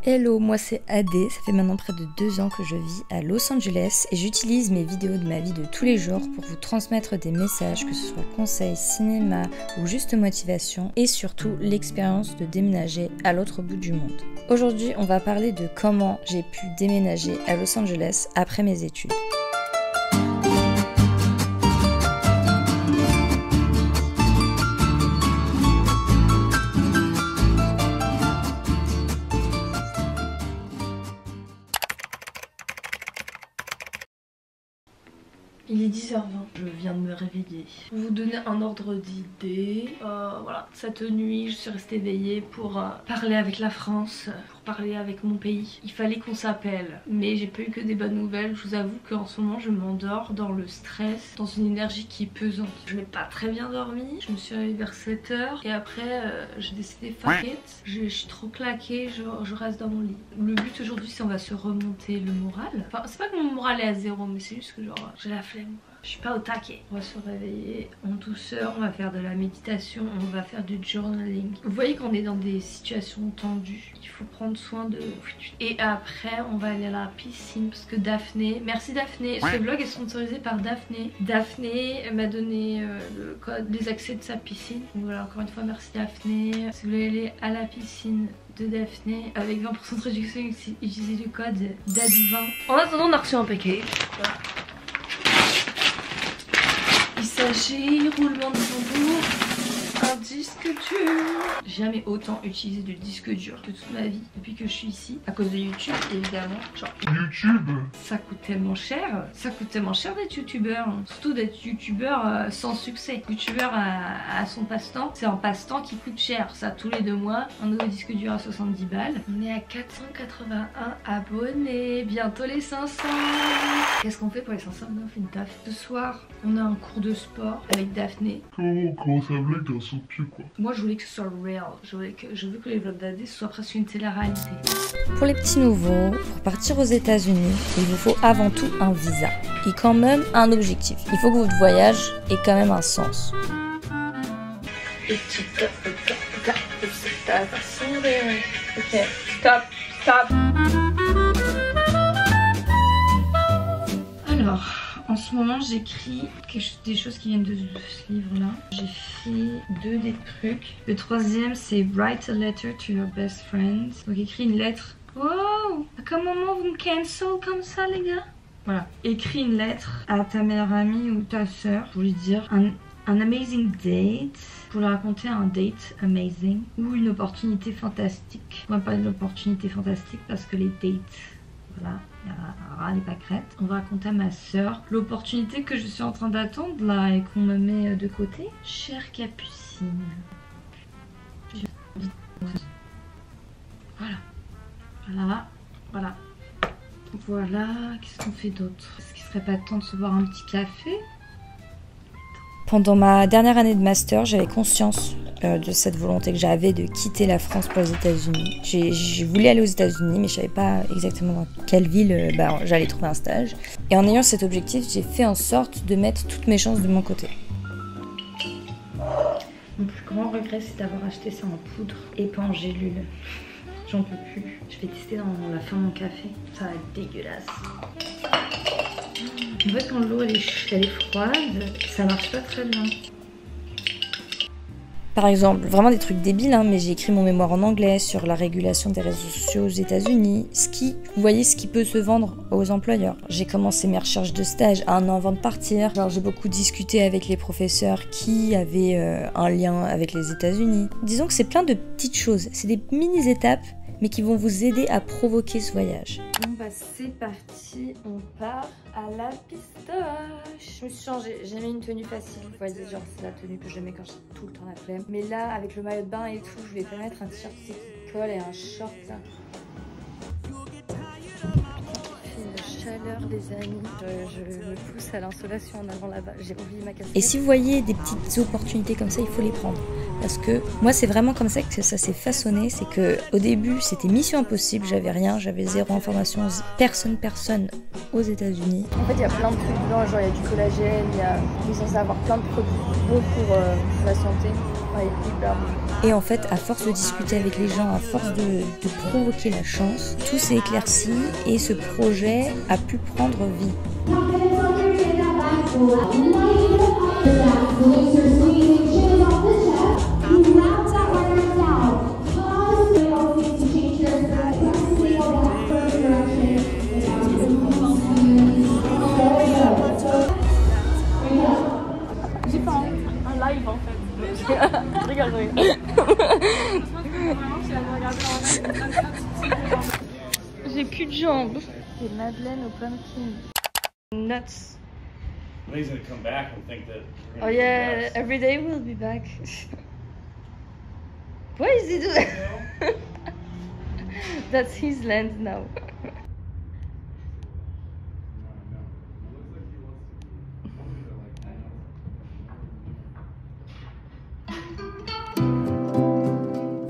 Hello, moi c'est Adé, ça fait maintenant près de 2 ans que je vis à Los Angeles et j'utilise mes vidéos de ma vie de tous les jours pour vous transmettre des messages, que ce soit conseils, cinéma ou juste motivation et surtout l'expérience de déménager à l'autre bout du monde. Aujourd'hui, on va parler de comment j'ai pu déménager à Los Angeles après mes études. Il est 10h20, je viens de me réveiller. Pour vous donner un ordre d'idée, voilà, cette nuit je suis restée éveillée pour parler avec la France, pour parler avec mon pays. Il fallait qu'on s'appelle, mais j'ai pas eu que des bonnes nouvelles. Je vous avoue qu'en ce moment je m'endors dans le stress, dans une énergie qui est pesante. Je n'ai pas très bien dormi, je me suis réveillée vers 7h et après j'ai décidé fuck it. Je suis trop claquée, je reste dans mon lit. Le but aujourd'hui c'est on va se remonter le moral. Enfin c'est pas que mon moral est à zéro, mais c'est juste que genre j'ai la flemme. Je suis pas au taquet. On va se réveiller en douceur, on va faire de la méditation, on va faire du journaling. Vous voyez qu'on est dans des situations tendues, il faut prendre soin de... Et après on va aller à la piscine parce que Daphné, merci Daphné, ce vlog est sponsorisé par Daphné. Daphné m'a donné le code, les accès de sa piscine. Donc voilà, encore une fois merci Daphné. Si vous voulez aller à la piscine de Daphné avec 20% de réduction, utilisez le code DAD20. En attendant on a reçu un package. Voilà. Il s'agit, roulement de tambour, un disque dur. J'ai jamais autant utilisé de disque dur que toute ma vie depuis que je suis ici. À cause de YouTube évidemment. Genre YouTube, ça coûte tellement cher. Ça coûte tellement cher d'être youtubeur. Surtout d'être youtubeur sans succès. Youtubeur à son passe-temps. C'est un passe-temps qui coûte cher. Ça tous les 2 mois. Un nouveau disque dur à 70 balles. On est à 481 abonnés. Bientôt les 500. Qu'est-ce qu'on fait pour les 500? On fait une taf. Ce soir, on a un cours de sport avec Daphné. Comment ça voulait qu'un saut de pied quoi? Moi je voulais que ce soit real. Je veux que les vlogs d'Adé soient presque une télé-réalité. Pour les petits nouveaux, pour partir aux États-Unis, il vous faut avant tout un visa et quand même un objectif. Il faut que votre voyage ait quand même un sens. Ok, stop. Alors, en ce moment j'écris des choses qui viennent de ce livre là. J'ai fait 2 des trucs. Le 3e c'est Write a letter to your best friend. Donc écris une lettre. Wow, à quel moment vous me cancel comme ça les gars? Voilà, écris une lettre à ta meilleure amie ou ta soeur pour lui dire un amazing date, pour lui raconter un date amazing ou une opportunité fantastique. On va pas une opportunité fantastique parce que les dates, voilà, il y a ras les pâquerettes. On va raconter à ma soeur l'opportunité que je suis en train d'attendre là et qu'on me met de côté. Chère Capucine. Voilà, qu'est-ce qu'on fait d'autre? Est-ce qu'il serait pas temps de se boire un petit café? Pendant ma dernière année de master, j'avais conscience de cette volonté que j'avais de quitter la France pour les États-Unis. J'ai voulu aller aux États-Unis, mais je savais pas exactement dans quelle ville j'allais trouver un stage. Et en ayant cet objectif, j'ai fait en sorte de mettre toutes mes chances de mon côté. Mon plus grand regret, c'est d'avoir acheté ça en poudre et pas en gélule. J'en peux plus. Je vais tester dans la fin de mon café. Ça va être dégueulasse. En fait, quand l'eau elle est froide, ça marche pas très bien. Par exemple, vraiment des trucs débiles, hein, mais j'ai écrit mon mémoire en anglais sur la régulation des réseaux sociaux aux États-Unis. Vous voyez ce qui peut se vendre aux employeurs. J'ai commencé mes recherches de stage 1 an avant de partir. Alors j'ai beaucoup discuté avec les professeurs qui avaient un lien avec les États-Unis. Disons que c'est plein de petites choses, c'est des mini-étapes, mais qui vont vous aider à provoquer ce voyage. Bon bah c'est parti, on part à la pistache. Je me suis changée, j'ai mis une tenue facile, vous voyez, genre c'est la tenue que je mets quand j'ai tout le temps la flemme. Mais là, avec le maillot de bain et tout, je voulais pas mettre un t-shirt qui colle et un short là. Chaleur les amis, je me pousse à l'insolation en allant là-bas, j'ai oublié ma casquette. Et si vous voyez des petites opportunités comme ça, il faut les prendre. Parce que moi c'est vraiment comme ça que ça s'est façonné, c'est que au début c'était mission impossible, j'avais rien, j'avais 0 information, personne aux États-Unis. En fait il y a plein de trucs dedans, genre il y a du collagène, il est censé avoir plein de produits beaux pour la santé. Et en fait, à force de discuter avec les gens, à force de provoquer la chance, tout s'est éclairci et ce projet a pu prendre vie. J'ai pas un live en fait. Je rigole. J'ai plus de jambes. C'est Madeleine au pumpkin. Nuts. He's gonna come back and think that. Oh yeah, every day we'll be back. What is he doing? That's his land now.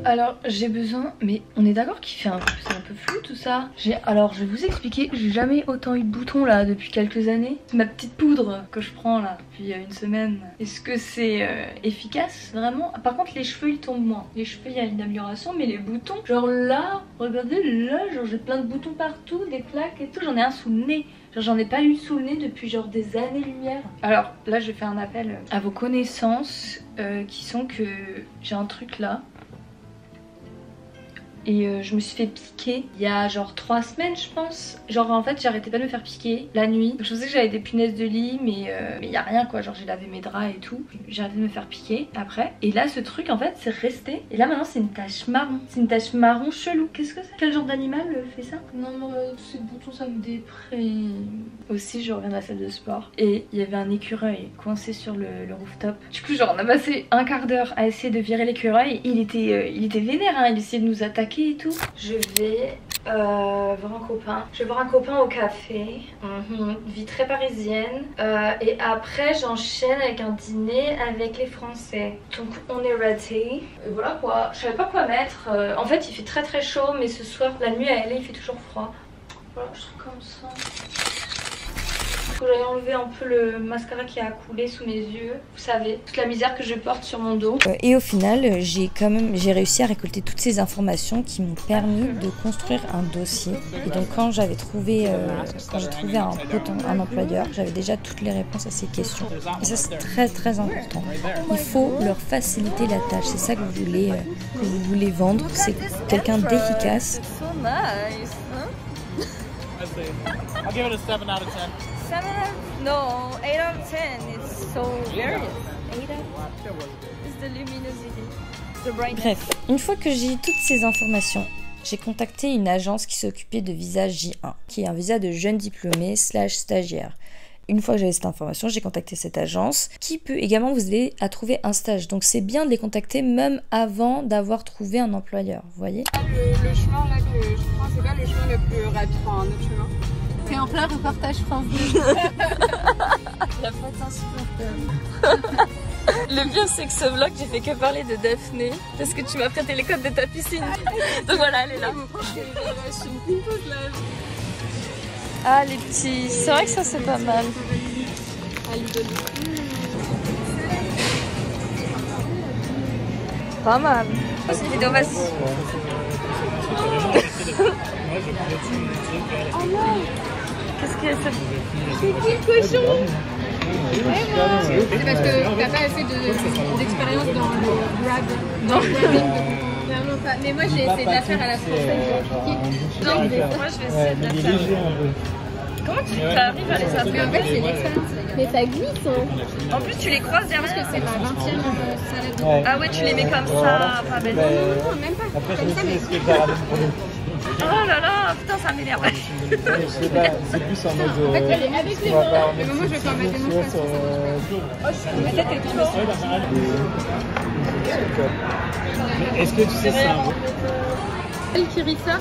Alors j'ai besoin, mais on est d'accord qu'il fait c'est un peu flou tout ça. Alors je vais vous expliquer, j'ai jamais autant eu de boutons là depuis quelques années. C'est ma petite poudre que je prends là depuis une semaine. Est-ce que c'est efficace vraiment? Par contre les cheveux ils tombent moins. Les cheveux il y a une amélioration, mais les boutons, genre là, regardez là, genre j'ai plein de boutons partout, des plaques et tout. J'en ai un sous le nez. Genre j'en ai pas eu sous le nez depuis genre des années-lumière. Alors là je vais faire un appel à vos connaissances qui sont que j'ai un truc là. Et je me suis fait piquer il y a genre 3 semaines je pense. Genre en fait j'arrêtais pas de me faire piquer la nuit. Je sais que j'avais des punaises de lit mais y a rien quoi. Genre j'ai lavé mes draps et tout. J'ai arrêté de me faire piquer après. Et là ce truc en fait c'est resté. Et là maintenant c'est une tache marron. C'est une tache marron chelou. Qu'est-ce que c'est? Quel genre d'animal fait ça? Non mais ces boutons ça me déprime. Aussi je reviens de la salle de sport. Et il y avait un écureuil coincé sur le rooftop. Du coup genre on a passé un quart d'heure à essayer de virer l'écureuil. Il était vénère hein. Il essayait de nous attaquer et tout. Je vais voir un copain. Je vais voir un copain au café. Vie très parisienne. Et après j'enchaîne avec un dîner avec les Français. Donc on est ready. Et voilà quoi. Je savais pas quoi mettre. En fait il fait très très chaud mais ce soir la nuit à LA il fait toujours froid. Voilà je trouve comme ça. J'avais enlevé un peu le mascara qui a coulé sous mes yeux. Vous savez, toute la misère que je porte sur mon dos. Et au final, j'ai réussi à récolter toutes ces informations qui m'ont permis de construire un dossier. Et donc quand j'ai trouvé un employeur, j'avais déjà toutes les réponses à ces questions. Et ça c'est très très important. Il faut leur faciliter la tâche. C'est ça que vous voulez vendre. C'est quelqu'un d'efficace. So nice, huh? I'll give it a 7 out of 10. 7 no, 8 out of 10. It's so various. 8 out of 10. It's the luminosity. The brightness. Bref, une fois que j'ai eu toutes ces informations, j'ai contacté une agence qui s'occupait de visa J1, qui est un visa de jeune diplômé / stagiaire. Une fois que j'avais cette information, j'ai contacté cette agence qui peut également vous aider à trouver un stage. Donc c'est bien de les contacter même avant d'avoir trouvé un employeur, vous voyez. Le chemin là que je prends, c'est pas le chemin le plus rapide, enfin un autre chemin. T'es en plein reportage France 2. La fête insupportable. Le pire c'est que ce vlog j'ai fait que parler de Daphné parce que tu m'as prêté les codes de ta piscine. Donc voilà elle est là. Ah les petits, c'est vrai que ça c'est pas mal. Pas mal. C'est une vidéo, vas-y. Oh non. Qu'est-ce qu'il y a ça? C'est qui le cochon? C'est parce que t'as pas assez d'expérience dans le grab, dans le grabbing. Vraiment pas. Mais moi j'ai essayé de la faire à la française. Non, moi je vais essayer de la faire. Comment tu arrives à les appeler? Mais en fait c'est l'expérience. Mais ça glisse hein. En plus tu les croises derrière. Je pense que c'est la 20e salade. Ah ouais tu les mets comme ça, pas bête. Non, même pas. Après, Comme je ça, sais mais ce que j'ai ramené pour nous. Oh là là, putain ça m'énerve. Je sais pas, c'est plus en mode. en fait elle est avec les on va pas mains. remettre Mais moi je vais pas mettre les mains sur Mais ça t'es trop. Est-ce que tu sais ça? Elle qui rit ça.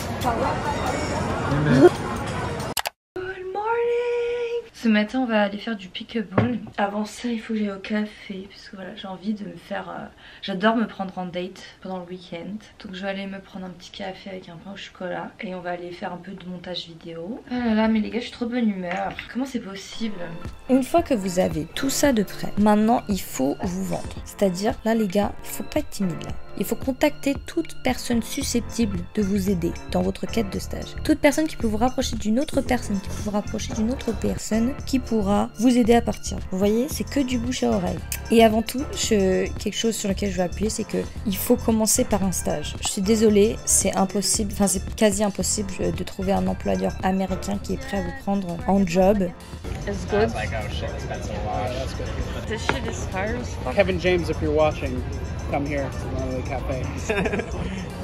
Ce matin on va aller faire du pick-up-ball. Avant ça il faut que j'aille au café parce que voilà j'ai envie de me faire... J'adore me prendre en date pendant le week-end. Donc je vais aller me prendre un petit café avec un pain au chocolat. Et on va aller faire un peu de montage vidéo. Oh là là mais les gars je suis trop de bonne humeur. Comment c'est possible? Une fois que vous avez tout ça de prêt, maintenant il faut vous vendre. C'est-à-dire là les gars, il faut pas être timide là. Il faut contacter toute personne susceptible de vous aider dans votre quête de stage. Toute personne qui peut vous rapprocher d'une autre personne, qui peut vous rapprocher d'une autre personne, qui pourra vous aider à partir. Vous voyez, c'est que du bouche à oreille. Et avant tout, quelque chose sur lequel je vais appuyer, c'est que il faut commencer par un stage. Je suis désolée, c'est impossible, enfin c'est quasi impossible de trouver un employeur américain qui est prêt à vous prendre en job. It's good. Like, oh shit, that's a lot. This shit is fire as fuck. Kevin James, if you're watching, come here to one of the cafes.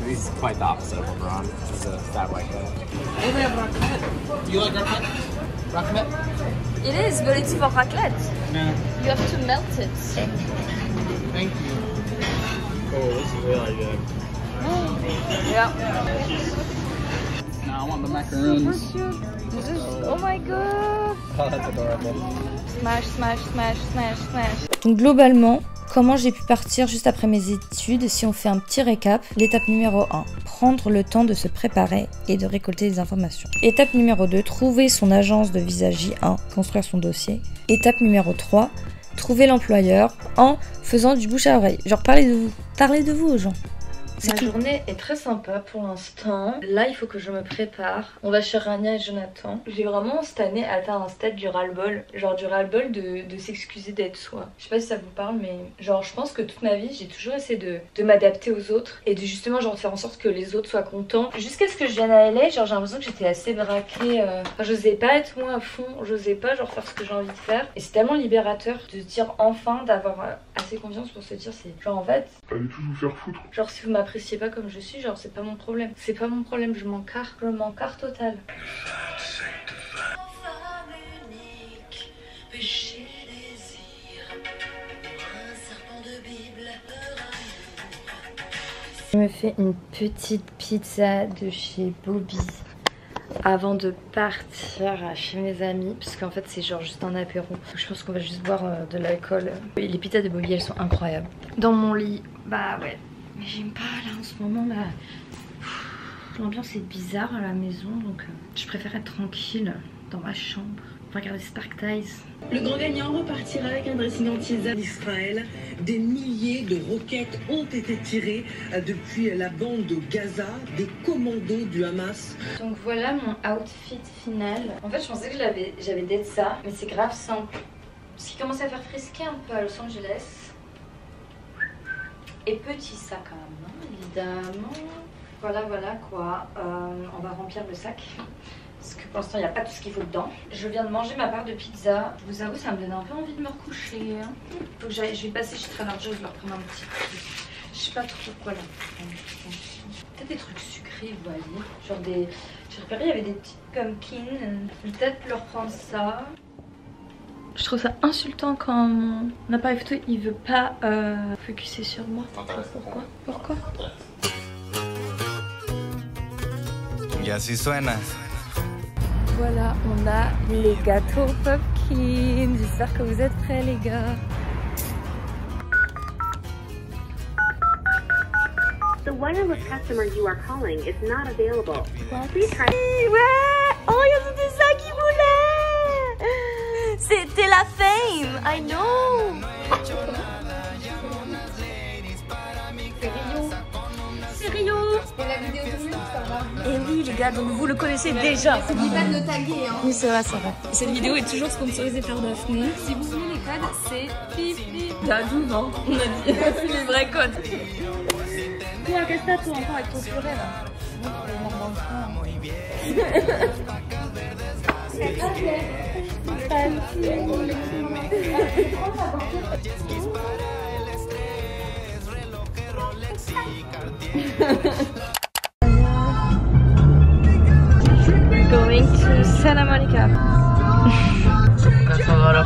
He's quite the opposite of LeBron. He's a fat white guy. Oh, they have raclette. You like raclette? Raclette? It is, but it's for raclette. No. You have to melt it. Thank you. Oh, this is really good. Yeah. No, I want the macaroons. This is, oh my god. Oh, that's adorable. Smash, smash, smash, smash, smash. Donc globalement, comment j'ai pu partir juste après mes études? Si on fait un petit récap, l'étape numéro 1, prendre le temps de se préparer et de récolter des informations. Étape numéro 2, trouver son agence de visa J1, construire son dossier. Étape numéro 3, trouver l'employeur en faisant du bouche à oreille. Genre parlez de vous aux gens. Ma journée est très sympa pour l'instant. Là, il faut que je me prépare. On va chez Rania et Jonathan. J'ai vraiment cette année atteint un stade du ras-le-bol. Genre du ras-le-bol de s'excuser d'être soi. Je sais pas si ça vous parle, mais genre je pense que toute ma vie, j'ai toujours essayé de m'adapter aux autres et de justement genre faire en sorte que les autres soient contents. Jusqu'à ce que je vienne à LA, genre j'ai l'impression que j'étais assez braquée. Enfin, j'osais pas être moi à fond. J'osais pas genre faire ce que j'ai envie de faire. Et c'est tellement libérateur de se dire enfin d'avoir assez confiance pour se dire c'est genre en fait. Allez tous vous faire foutre. Genre si vous m'appréciez pas comme je suis, genre c'est pas mon problème. C'est pas mon problème, je m'en carre. Je m'en carre total. Je me fais une petite pizza de chez Bobby avant de partir chez mes amis, parce qu'en fait c'est genre juste un apéro. Je pense qu'on va juste boire de l'alcool. Les pizzas de Bobby elles sont incroyables. Dans mon lit, bah ouais. Mais j'aime pas là en ce moment là. L'ambiance est bizarre à la maison, donc je préfère être tranquille dans ma chambre. Regardez Stark Ties. Le grand gagnant repartira avec un dressing anti-Zab d'Israël. Des milliers de roquettes ont été tirées depuis la bande de Gaza, des commandos du Hamas. Donc voilà mon outfit final. En fait je pensais que j'avais d'être ça, mais c'est grave simple. Ce qui commence à faire frisquer un peu à Los Angeles. Et petit sac quand même, hein, évidemment. Voilà quoi. On va remplir le sac. Parce que pour l'instant il n'y a pas tout ce qu'il faut dedans. Je viens de manger ma part de pizza. Je vous avoue ça me donne un peu envie de me recoucher. Hein. Faut que je vais passer chez Trader, je leur prendre un petit truc. Je sais pas trop quoi là. Peut-être des trucs sucrés, vous voyez. Genre des... J'ai repéré il y avait des petites pumpkins. Peut-être leur prendre ça. Je trouve ça insultant quand mon appareil photo il veut pas focuser sur moi. Pourquoi? Y así suena. Voilà, on a les gâteaux pumpkin. J'espère que vous êtes prêts les gars. The wireless customer you are calling is not available. Please try. Ouais. Oh il y a c'était ça qui voulait. C'était la fame, I know. C'est Rio. Et la vidéo de ça va. Et oui les gars, donc vous le connaissez déjà. N'oublie pas de le taguer. Hein. Oui c'est vrai. Cette vidéo est toujours sponsorisée par Daphné. Si vous voulez les codes, c'est pipi. Dadou, non, on a dit c'est les vrais codes. Toi, qu'est-ce que t'as toi encore avec ton purée là? Going to Santa Monica. That's a lot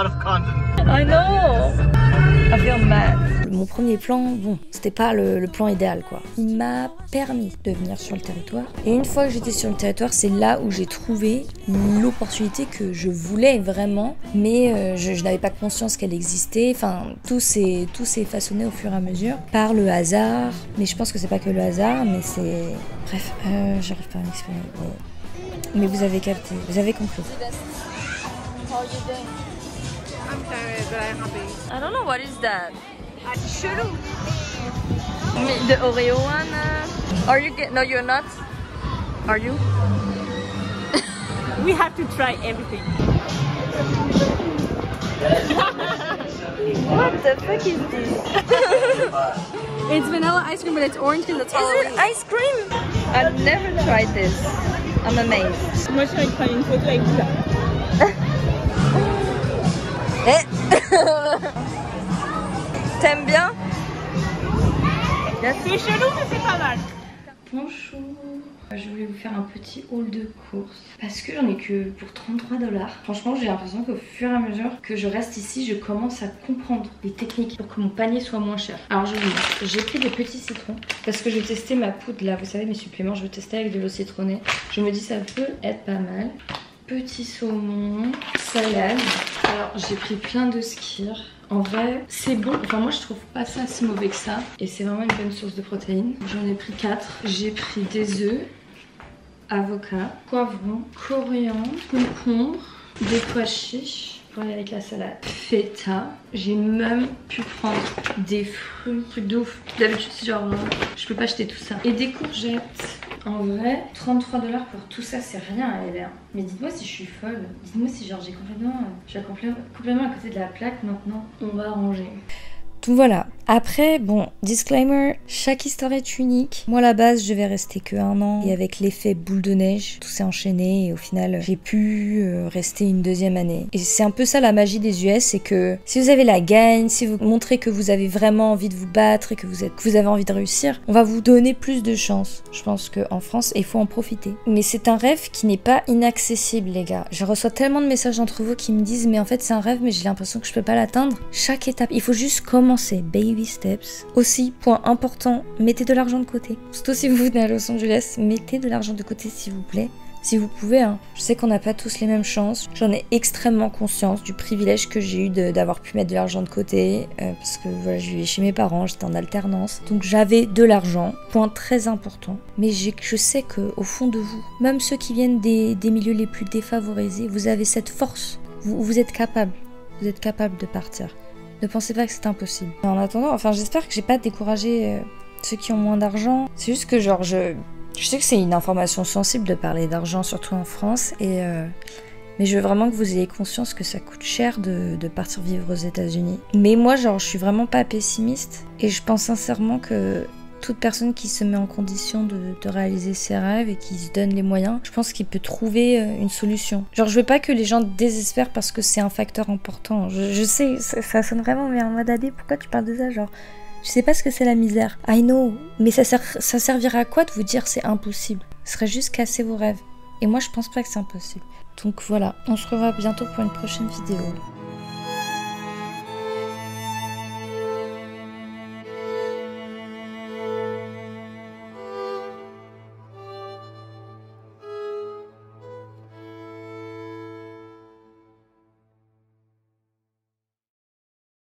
of content. I know. I feel mad. mon premier plan, bon, c'était pas le plan idéal quoi. Il m'a permis de venir sur le territoire. Et une fois que j'étais sur le territoire, c'est là où j'ai trouvé l'opportunité que je voulais vraiment, mais je n'avais pas conscience qu'elle existait. Enfin, tout s'est façonné au fur et à mesure par le hasard. Mais je pense que c'est pas que le hasard, mais c'est... Bref, j'arrive pas à m'exprimer. Mais vous avez capté, vous avez compris. I'm tired, but I'm happy. I don't know what is that. Churro. The Oreo one. Are you no, you're not. Are you? We have to try everything. What the fuck is this? It's vanilla ice cream, but it's orange and it's Is it ice cream? I've never tried this. I'm amazed. Moi, je suis prendre une photo avec ça. T'aimes bien? C'est chelou, mais c'est pas mal. Bonjour. Je voulais vous faire un petit haul de courses parce que j'en ai que pour 33$. Franchement, j'ai l'impression qu'au fur et à mesure que je reste ici, je commence à comprendre les techniques pour que mon panier soit moins cher. Alors je vous montre. J'ai pris des petits citrons parce que je vais tester ma poudre là. Vous savez, mes suppléments, je vais tester avec de l'eau citronnée. Je me dis ça peut être pas mal. Petit saumon, salade. Alors j'ai pris plein de skyr. En vrai, c'est bon. Enfin, moi, je trouve pas ça si mauvais que ça. Et c'est vraiment une bonne source de protéines. J'en ai pris 4. J'ai pris des œufs, avocat, poivron, coriandre, concombre, des pois chiches pour aller avec la salade, feta. J'ai même pu prendre des fruits, trucs de ouf. D'habitude, c'est genre, je peux pas acheter tout ça. Et des courgettes. En vrai, 33$ pour tout ça, c'est rien à LR. Mais dites-moi si je suis folle. Dites-moi si genre j'ai complètement à côté de la plaque maintenant. On va ranger. Donc voilà. Après, bon, disclaimer, chaque histoire est unique. Moi, à la base, je vais rester que 1 an. Et avec l'effet boule de neige, tout s'est enchaîné. Et au final, j'ai pu rester une 2e année. Et c'est un peu ça la magie des US, c'est que si vous avez la gagne, si vous montrez que vous avez vraiment envie de vous battre et que vous avez envie de réussir, on va vous donner plus de chance. Je pense qu'en France, il faut en profiter. Mais c'est un rêve qui n'est pas inaccessible, les gars. Je reçois tellement de messages d'entre vous qui me disent « Mais en fait, c'est un rêve, mais j'ai l'impression que je peux pas l'atteindre. » Chaque étape, il faut juste commencer. Baby steps. Aussi, point important, mettez de l'argent de côté. Surtout si vous venez à Los Angeles, mettez de l'argent de côté s'il vous plaît. Si vous pouvez, hein. Je sais qu'on n'a pas tous les mêmes chances. J'en ai extrêmement conscience du privilège que j'ai eu d'avoir pu mettre de l'argent de côté. Parce que voilà, je vivais chez mes parents, j'étais en alternance. Donc j'avais de l'argent, point très important. Mais je sais qu'au fond de vous, même ceux qui viennent des milieux les plus défavorisés, vous avez cette force. Vous êtes capable. Vous êtes capable de partir. Ne pensez pas que c'est impossible. En attendant, enfin j'espère que j'ai pas découragé ceux qui ont moins d'argent. C'est juste que genre je sais que c'est une information sensible de parler d'argent, surtout en France, mais je veux vraiment que vous ayez conscience que ça coûte cher de partir vivre aux États-Unis. Mais moi genre je suis vraiment pas pessimiste et je pense sincèrement que toute personne qui se met en condition de réaliser ses rêves et qui se donne les moyens, je pense qu'il peut trouver une solution. Genre je veux pas que les gens désespèrent parce que c'est un facteur important. Je sais, ça sonne vraiment mais en mode AD, pourquoi tu parles de ça? Genre, je sais pas ce que c'est la misère. I know, mais ça servira à quoi de vous dire c'est impossible? Ce serait juste casser vos rêves. Et moi je pense pas que c'est impossible. Donc voilà, on se revoit bientôt pour une prochaine vidéo.